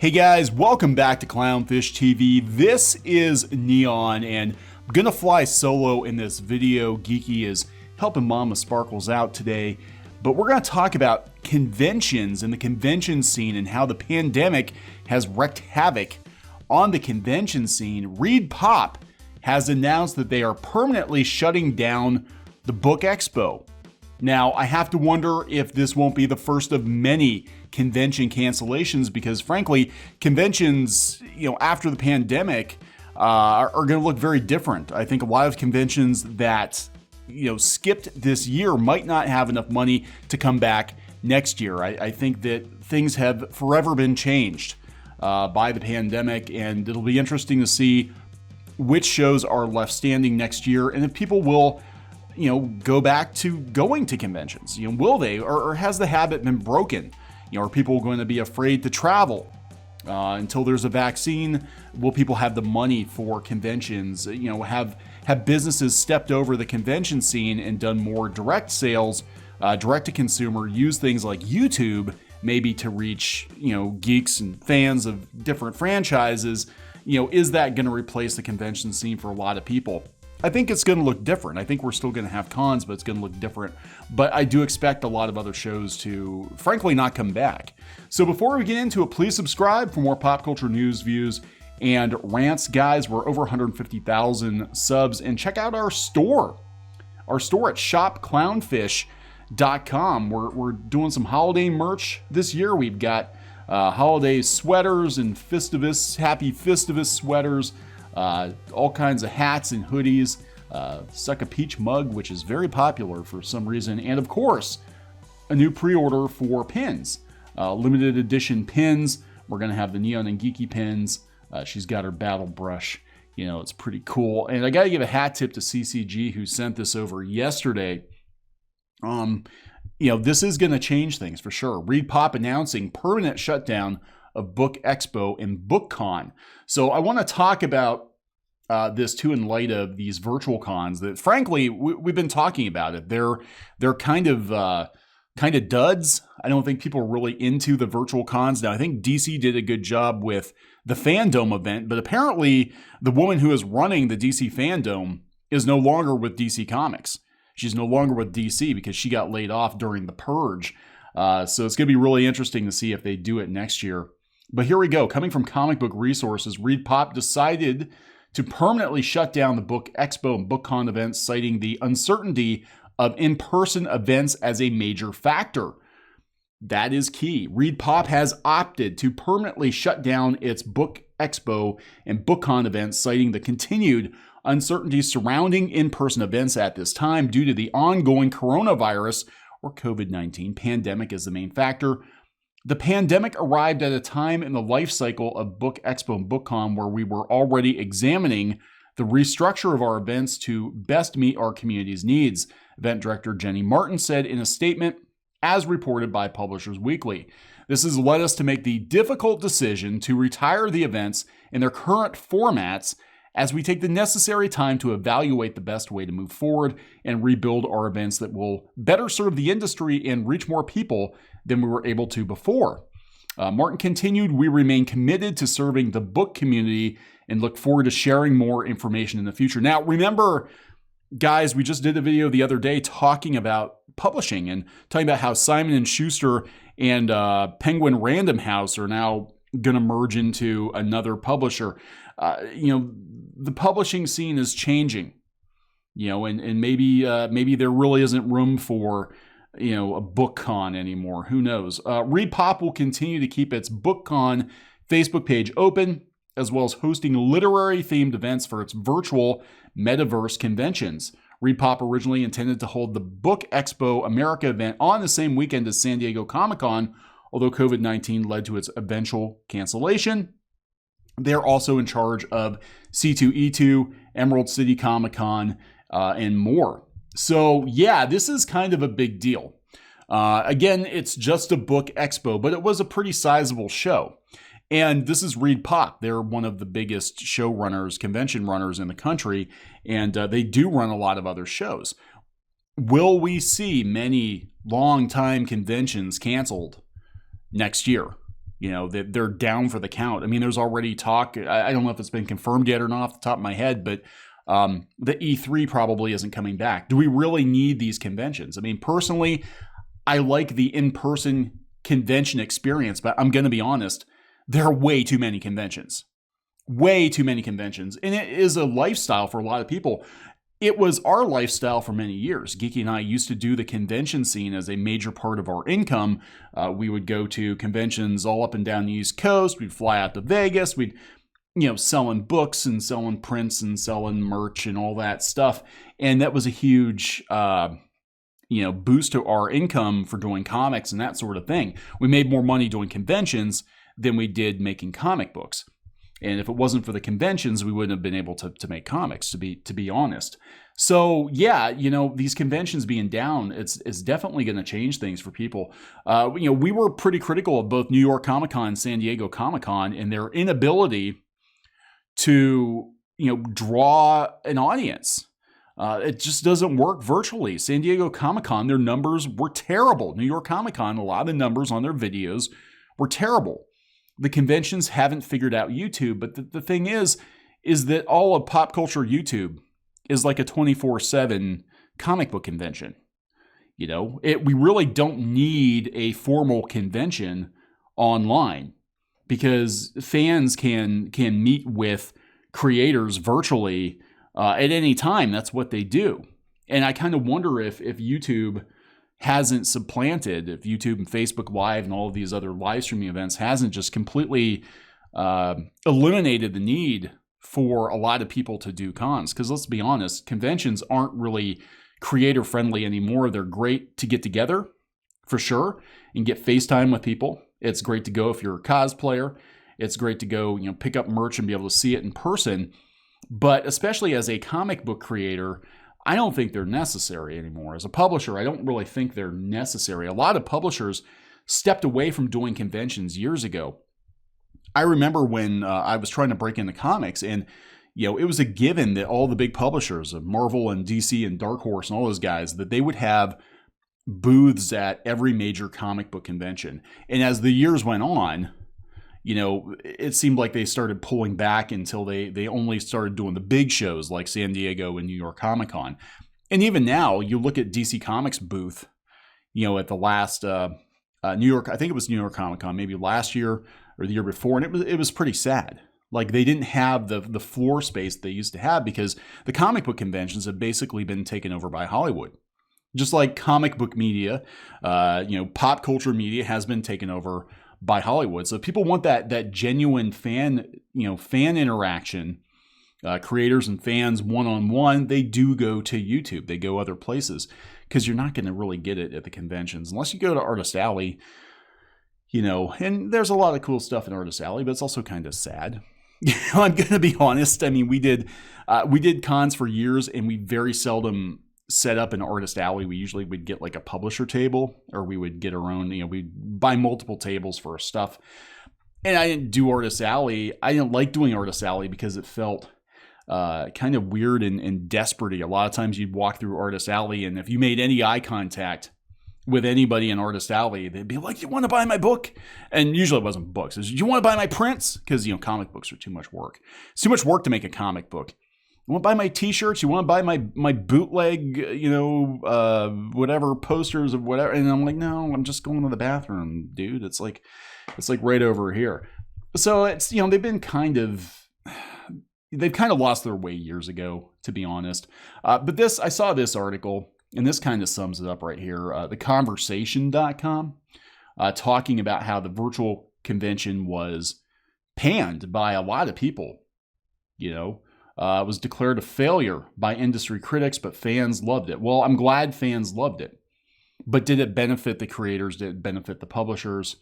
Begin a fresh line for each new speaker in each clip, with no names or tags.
Hey guys, welcome back to Clownfish TV. This is Kneon, and I'm gonna fly solo in this video. Geeky is helping Mama Sparkles out today, but we're gonna talk about conventions and the convention scene and how the pandemic has wreaked havoc on the convention scene. ReedPop has announced that they are permanently shutting down the BookExpo. Now, I have to wonder if this won't be the first of many convention cancellations because, frankly, conventions, after the pandemic are going to look very different. I think a lot of conventions that, skipped this year might not have enough money to come back next year. I think that things have forever been changed by the pandemic, and it'll be interesting to see which shows are left standing next year and if people will go back to going to conventions. Will they, or has the habit been broken? Are people going to be afraid to travel until there's a vaccine? Will people have the money for conventions? Have businesses stepped over the convention scene and done more direct sales, direct to consumer, use things like YouTube maybe to reach, geeks and fans of different franchises? Is that going to replace the convention scene for a lot of people? I think it's going to look different. I think we're still going to have cons, but it's going to look different. But I do expect a lot of other shows to, frankly, not come back. So before we get into it, please subscribe for more pop culture news, views, and rants. Guys, we're over 150,000 subs. And check out our store. Our store at shopclownfish.com. We're doing some holiday merch this year. We've got holiday sweaters and happy Festivus sweaters. All kinds of hats and hoodies, Suck a Peach mug, which is very popular for some reason, and of course, a new pre-order for pins, limited edition pins. We're going to have the Kneon and Geeky pins. She's got her battle brush. It's pretty cool. And I got to give a hat tip to CCG, who sent this over yesterday. This is going to change things for sure. ReedPop announcing permanent shutdown of BookExpo and BookCon. So I want to talk about this too in light of these virtual cons that, frankly, we've been talking about it. They're kind of duds. I don't think people are really into the virtual cons now. I think DC did a good job with the Fandom event, but apparently the woman who is running the DC Fandom is no longer with DC Comics. She's no longer with DC because she got laid off during the purge. So it's going to be really interesting to see if they do it next year. But here we go. Coming from Comic Book Resources, ReedPop decided to permanently shut down the BookExpo and BookCon events, citing the uncertainty of in-person events as a major factor. That is key. ReedPop has opted to permanently shut down its BookExpo and BookCon events, citing the continued uncertainty surrounding in-person events at this time due to the ongoing coronavirus or COVID-19 pandemic as the main factor. The pandemic arrived at a time in the life cycle of BookExpo and BookCon where we were already examining the restructure of our events to best meet our community's needs, event director Jenny Martin said in a statement as reported by Publishers Weekly. This has led us to make the difficult decision to retire the events in their current formats as we take the necessary time to evaluate the best way to move forward and rebuild our events that will better serve the industry and reach more people than we were able to before. Martin continued, we remain committed to serving the book community and look forward to sharing more information in the future. Now, remember, guys, we just did a video the other day talking about publishing and talking about how Simon & Schuster and Penguin Random House are now going to merge into another publisher. The publishing scene is changing, and maybe there really isn't room for, a BookCon anymore. Who knows? ReedPop will continue to keep its BookCon Facebook page open, as well as hosting literary-themed events for its virtual metaverse conventions. ReedPop originally intended to hold the BookExpo America event on the same weekend as San Diego Comic-Con, although COVID-19 led to its eventual cancellation. They're also in charge of C2E2, Emerald City Comic-Con, and more. So yeah, this is kind of a big deal. Again, it's just a BookExpo, but it was a pretty sizable show. And this is ReedPop. They're one of the biggest showrunners, convention runners in the country, and they do run a lot of other shows. Will we see many long-time conventions canceled next year? that they're down for the count. I mean, there's already talk. I don't know if it's been confirmed yet or not off the top of my head, but the E3 probably isn't coming back. Do we really need these conventions? I mean, personally, I like the in-person convention experience, but I'm going to be honest, there are way too many conventions. Way too many conventions. And it is a lifestyle for a lot of people. It was our lifestyle for many years. Geeky and I used to do the convention scene as a major part of our income. We would go to conventions all up and down the East Coast. We'd fly out to Vegas. We'd, selling books and selling prints and selling merch and all that stuff. And that was a huge, boost to our income for doing comics and that sort of thing. We made more money doing conventions than we did making comic books. And if it wasn't for the conventions, we wouldn't have been able to make comics, to be honest. So yeah, these conventions being down, it's definitely going to change things for people. We were pretty critical of both New York Comic Con and San Diego Comic Con and their inability to draw an audience. It just doesn't work virtually. San Diego Comic Con, their numbers were terrible. New York Comic Con, a lot of the numbers on their videos were terrible. The conventions haven't figured out YouTube, but the thing is that all of pop culture YouTube is like a 24/7 comic book convention. We really don't need a formal convention online because fans can meet with creators virtually at any time. That's what they do. And I kind of wonder if YouTube hasn't supplanted, if YouTube and Facebook Live and all of these other live streaming events hasn't just completely eliminated the need for a lot of people to do cons. Because let's be honest, conventions aren't really creator friendly anymore. They're great to get together, for sure, and get FaceTime with people. It's great to go if you're a cosplayer. It's great to go, pick up merch and be able to see it in person. But especially as a comic book creator, I don't think they're necessary anymore. As a publisher, I don't really think they're necessary. A lot of publishers stepped away from doing conventions years ago. I remember when I was trying to break into comics, and it was a given that all the big publishers of Marvel and DC and Dark Horse and all those guys, that they would have booths at every major comic book convention. And as the years went on, it seemed like they started pulling back until they only started doing the big shows like San Diego and New York Comic Con. And even now, you look at DC Comics booth, at the last New York, I think it was New York Comic Con, maybe last year or the year before, and it was pretty sad. Like they didn't have the floor space they used to have because the comic book conventions have basically been taken over by Hollywood. Just like comic book media, pop culture media has been taken over by Hollywood. So if people want that genuine fan interaction, creators and fans one-on-one, they do go to YouTube. They go other places because you're not going to really get it at the conventions unless you go to Artist Alley, and there's a lot of cool stuff in Artist Alley, but it's also kind of sad. I'm going to be honest. I mean, we did cons for years and we very seldom set up an Artist Alley. We usually would get like a publisher table, or we would get our own, we'd buy multiple tables for our stuff. And I didn't do Artist Alley. I didn't like doing Artist Alley because it felt kind of weird and desperate. A lot of times you'd walk through Artist Alley, and if you made any eye contact with anybody in Artist Alley, they'd be like, "You want to buy my book?" And usually it wasn't books. It was, "Do you want to buy my prints?" Because, comic books are too much work. It's too much work to make a comic book. You want to buy my t-shirts? You want to buy my bootleg, whatever, posters of whatever? And I'm like, "No, I'm just going to the bathroom, dude. It's like right over here." So it's, they've kind of lost their way years ago, to be honest. But I saw this article, and this kind of sums it up right here. TheConversation.com, talking about how the virtual convention was panned by a lot of people, was declared a failure by industry critics, but fans loved it. Well, I'm glad fans loved it. But did it benefit the creators? Did it benefit the publishers?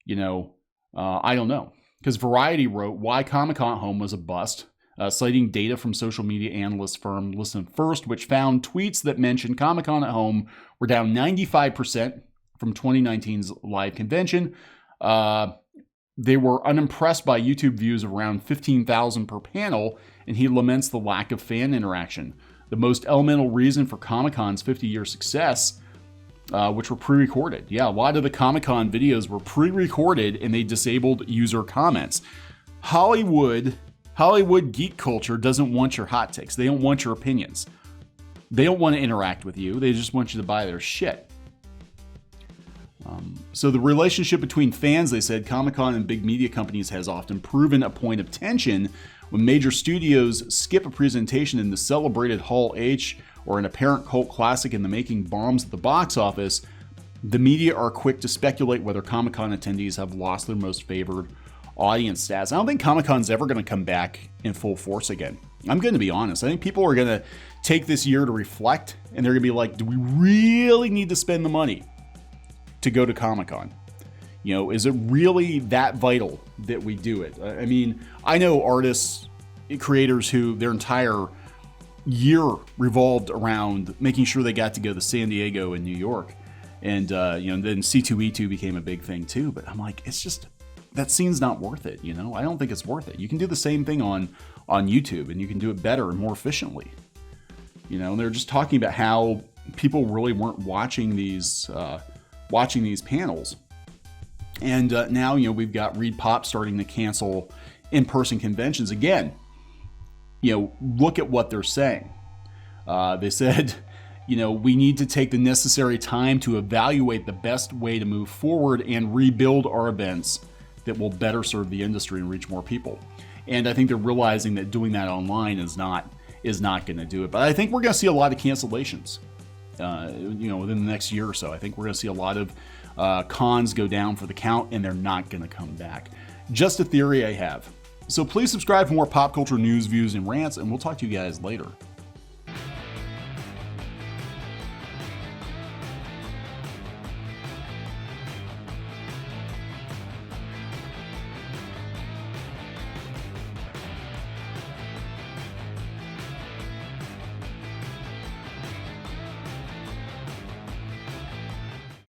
I don't know. Because Variety wrote, "Why Comic-Con at Home was a bust," citing data from social media analyst firm Listen First, which found tweets that mentioned Comic-Con at Home were down 95% from 2019's live convention. They were unimpressed by YouTube views of around 15,000 per panel, and he laments the lack of fan interaction. The most elemental reason for Comic-Con's 50-year success which were pre-recorded. Yeah, a lot of the Comic-Con videos were pre-recorded and they disabled user comments. Hollywood geek culture doesn't want your hot takes. They don't want your opinions. They don't want to interact with you. They just want you to buy their shit. So the relationship between fans, they said, Comic-Con and big media companies has often proven a point of tension when major studios skip a presentation in the celebrated Hall H or an apparent cult classic in the making bombs at the box office. The media are quick to speculate whether Comic-Con attendees have lost their most favored audience status. I don't think Comic-Con's ever going to come back in full force again. I'm going to be honest. I think people are going to take this year to reflect, and they're going to be like, do we really need to spend the money to go to Comic-Con? You know, is it really that vital that we do it? I mean, I know artists, creators who their entire year revolved around making sure they got to go to San Diego and New York. And, you know, then C2E2 became a big thing too. But I'm like, it's just, that scene's not worth it. You know, I don't think it's worth it. You can do the same thing on YouTube, and you can do it better and more efficiently. You know, and they're just talking about how people really weren't watching these panels. And now, you know, we've got ReedPop starting to cancel in-person conventions again. You know, look at what they're saying. They said, you know, we need to take the necessary time to evaluate the best way to move forward and rebuild our events that will better serve the industry and reach more people. And I think they're realizing that doing that online is not going to do it. But I think we're going to see a lot of cancellations. You know, within the next year or so. I think we're going to see a lot of cons go down for the count, and they're not going to come back. Just a theory I have. So please subscribe for more pop culture news, views, and rants, and we'll talk to you guys later.